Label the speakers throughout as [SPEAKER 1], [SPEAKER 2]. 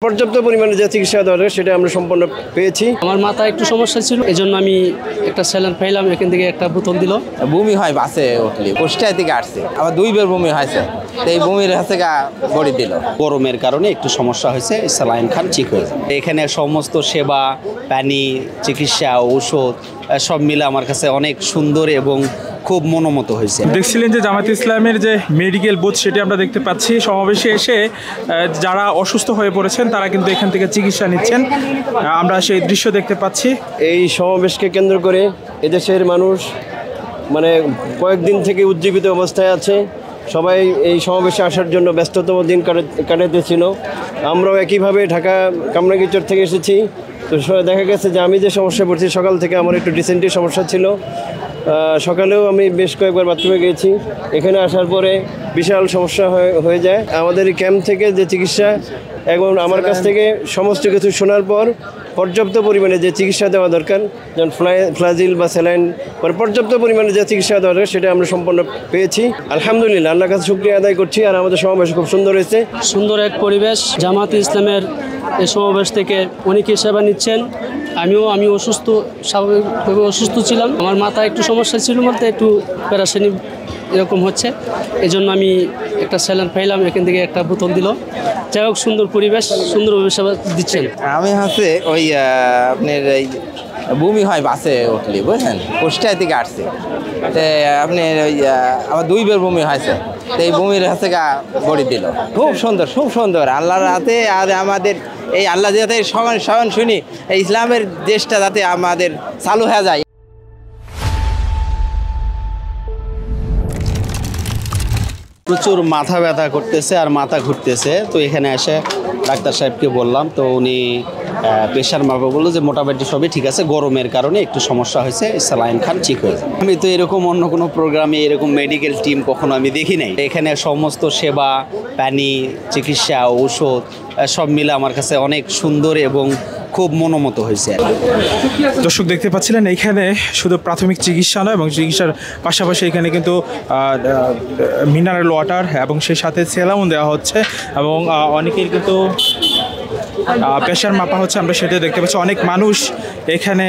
[SPEAKER 1] পর্যাপ্ত পরিমাণে যে চিকিৎসা দরকার সেটা আমরা সম্পূর্ণ পেয়েছি।
[SPEAKER 2] আমার মাথায় একটু সমস্যা ছিল, এজন্য আমি একটা স্যালাইন পাইলাম, এখান থেকে একটা বোতল দিল।
[SPEAKER 3] বমি হয় বাসে উঠলি, কুষ্টিয়া থেকে আসছে, আবার 2 বার বমি হয়েছে, এই বমির হাতে বড়ি দিল।
[SPEAKER 4] গরমের কারণে একটু সমস্যা হয়েছে, স্যালাইন খান ঠিক হয়েছে। এখানে সমস্ত সেবা, পানি, চিকিৎসা, ঔষধ সব মিলে আমার কাছে অনেক সুন্দর এবং খুব মনোমত হয়েছে।
[SPEAKER 5] দেখছিলেন যে জামায়াতে ইসলামের যে মেডিকেল বুথ সেটি আমরা দেখতে পাচ্ছি। সমাবেশে এসে যারা অসুস্থ হয়ে পড়েছেন তারা কিন্তু এখান থেকে চিকিৎসা নিচ্ছেন, আমরা সেই দৃশ্য দেখতে পাচ্ছি।
[SPEAKER 1] এই সমাবেশকে কেন্দ্র করে এদেশের মানুষ কয়েকদিন থেকে উজ্জীবিত অবস্থায় আছে। সবাই এই সমাবেশে আসার জন্য ব্যস্ততম দিন কাটাতেছিল। আমরাও একইভাবে ঢাকা কামরাঙ্গীরচর থেকে এসেছি। তো দেখা গেছে যে আমি যে সমস্যায় পড়ছি, সকাল থেকে আমার একটু ডিসেন্ট্রি সমস্যা ছিল। সকালেও আমি বেশ কয়েকবার বাথরুমে গিয়েছি। এখানে আসার পরে বিশাল সমস্যা হয়ে যায়। আমাদের এই ক্যাম্প থেকে যে চিকিৎসা এবং আমার কাছ থেকে সমস্ত কিছু শোনার পর পর্যাপ্ত পরিমাণে যে চিকিৎসা দেওয়া দরকার, যেমন ফ্লাজিল বা স্যালাইন, পর্যাপ্ত পরিমাণে যে চিকিৎসা দরকার সেটা আমরা সম্পূর্ণ পেয়েছি। আলহামদুলিল্লাহ, আল্লাহর কাছে শুকরিয়া আদায় করছি। আর আমাদের সমাবেশ খুব সুন্দর হয়েছে।
[SPEAKER 2] সুন্দর এক পরিবেশ। জামায়াতে ইসলামের এই সমাবেশ থেকে অনেকে সেবা নিচ্ছেন। আমি অসুস্থ, স্বাভাবিকভাবে অসুস্থ ছিলাম। আমার মাথায় একটু সমস্যা ছিল বলতে একটু প্যারাসানি এরকম হচ্ছে, এজন্য আমি একটা স্যালাইন পাইলাম, এখান থেকে একটা বোতল দিল। যাই হোক, সুন্দর পরিবেশ, সুন্দরভাবে সেবা দিচ্ছেন।
[SPEAKER 3] আমি হচ্ছে ওই আপনার এই বমি হয় বাসে উঠলি, বুঝলেন, কুষ্টিয়া থেকে আসছে, তো আপনার ওই আবার 2 বার বমি হয়েছে, তো এই বমির হাতে বড়ি দিল। খুব সুন্দর, খুব সুন্দর আল্লাহর হাতে। আর আমাদের এই আল্লাহ যাতে সমান শুনি, এই ইসলামের দেশটা যাতে আমাদের চালু হয়ে যায়।
[SPEAKER 4] প্রচুর মাথা ব্যথা করতেছে আর মাথা ঘুরতেছে। তো এখানে এসে ডাক্তার সাহেবকে বললাম, তো উনি প্রেশার মাপে বললো যে মোটামুটি সবই ঠিক আছে, গরমের কারণে একটু সমস্যা হয়েছে, স্যালাইন খান ঠিক হয়েছে। আমি তো এরকম অন্য কোনো প্রোগ্রামে এরকম মেডিকেল টিম কখনো আমি দেখি নাই। এখানে সমস্ত সেবা, পানি, চিকিৎসা, ঔষধ সব মিলে আমার কাছে অনেক সুন্দর এবং খুব মনোমত হয়েছে।
[SPEAKER 5] দর্শক দেখতে পাচ্ছিলেন এইখানে শুধু প্রাথমিক চিকিৎসা নয়, এবং চিকিৎসার পাশাপাশি এখানে কিন্তু মিনারেল ওয়াটার এবং সেই সাথে সেলাউন দেওয়া হচ্ছে, এবং অনেকের কিন্তু প্রেশার মাপা হচ্ছে। আমরা সেটা দেখতে পাচ্ছি। অনেক মানুষ এখানে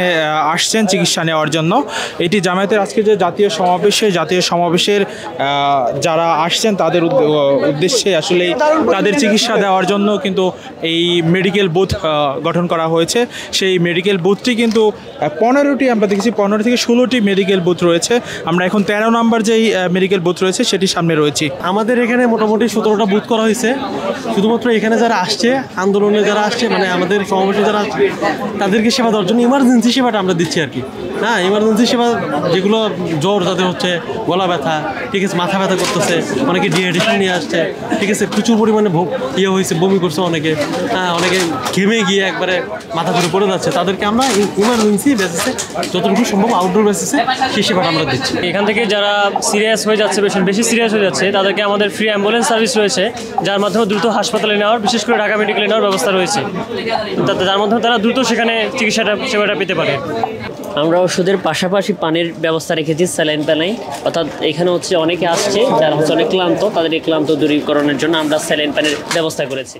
[SPEAKER 5] আসছেন চিকিৎসা নেওয়ার জন্য। এটি জামায়াতের আজকে যে জাতীয় সমাবেশের যারা আসছেন তাদের উদ্দেশ্যে আসলে তাদের চিকিৎসা দেওয়ার জন্য কিন্তু এই মেডিকেল বুথ গঠন করা হয়েছে। সেই মেডিকেল বুথটি কিন্তু 15টি, আমরা দেখেছি 15 থেকে 16টি মেডিকেল বুথ রয়েছে। আমরা এখন 13 নম্বর যেই মেডিকেল বুথ রয়েছে সেটির সামনে রয়েছি।
[SPEAKER 6] আমাদের এখানে মোটামুটি 17টা বুথ করা হয়েছে। শুধুমাত্র এখানে যারা আসছে, আন্দোলনে যারা আসছে, আমাদের সমাবেশে যারা আসছে, তাদেরকে সেবা দেওয়ার জন্য ইমার্জেন্সি সেবাটা আমরা দিচ্ছি আর কি। হ্যাঁ, ইমার্জেন্সি সেবা যেগুলো জ্বর যাদের হচ্ছে, গলা ব্যথা, ঠিক আছে, মাথা ব্যথা করতেছে, অনেকে ডিহাইড্রেশন নিয়ে আসছে, ঠিক আছে, প্রচুর পরিমাণে হয়েছে, বমি করছে অনেকে, হ্যাঁ, অনেকে ঘেমে গিয়ে একবারে মাথা ঘুরে পড়ে যাচ্ছে, তাদেরকে আমরা ইমার্জেন্সি বেসিসে যতটুকু সম্ভব আউটডোর বেসিসে সেই সেবাটা আমরা দিচ্ছি।
[SPEAKER 7] এখান থেকে যারা সিরিয়াস হয়ে যাচ্ছে, বেশি সিরিয়াস হয়ে যাচ্ছে, তাদেরকে আমাদের ফ্রি অ্যাম্বুলেন্স সার্ভিস রয়েছে, যার মাধ্যমে দ্রুত হাসপাতালে নেওয়ার, বিশেষ করে ঢাকা মেডিকেলে নেওয়ার ব্যবস্থা রয়েছে, যার মাধ্যমে তারা দ্রুত সেখানে সেবাটা পেতে পারে।
[SPEAKER 8] আমরা ওষুধের পাশাপাশি পানির ব্যবস্থা রেখেছি, স্যালাইন পানি। অর্থাৎ এখানে হচ্ছে অনেকে আসছে যারা হচ্ছে অনেক ক্লান্ত, তাদের এই ক্লান্ত দূরীকরণের জন্য আমরা স্যালাইন পানির ব্যবস্থা করেছি।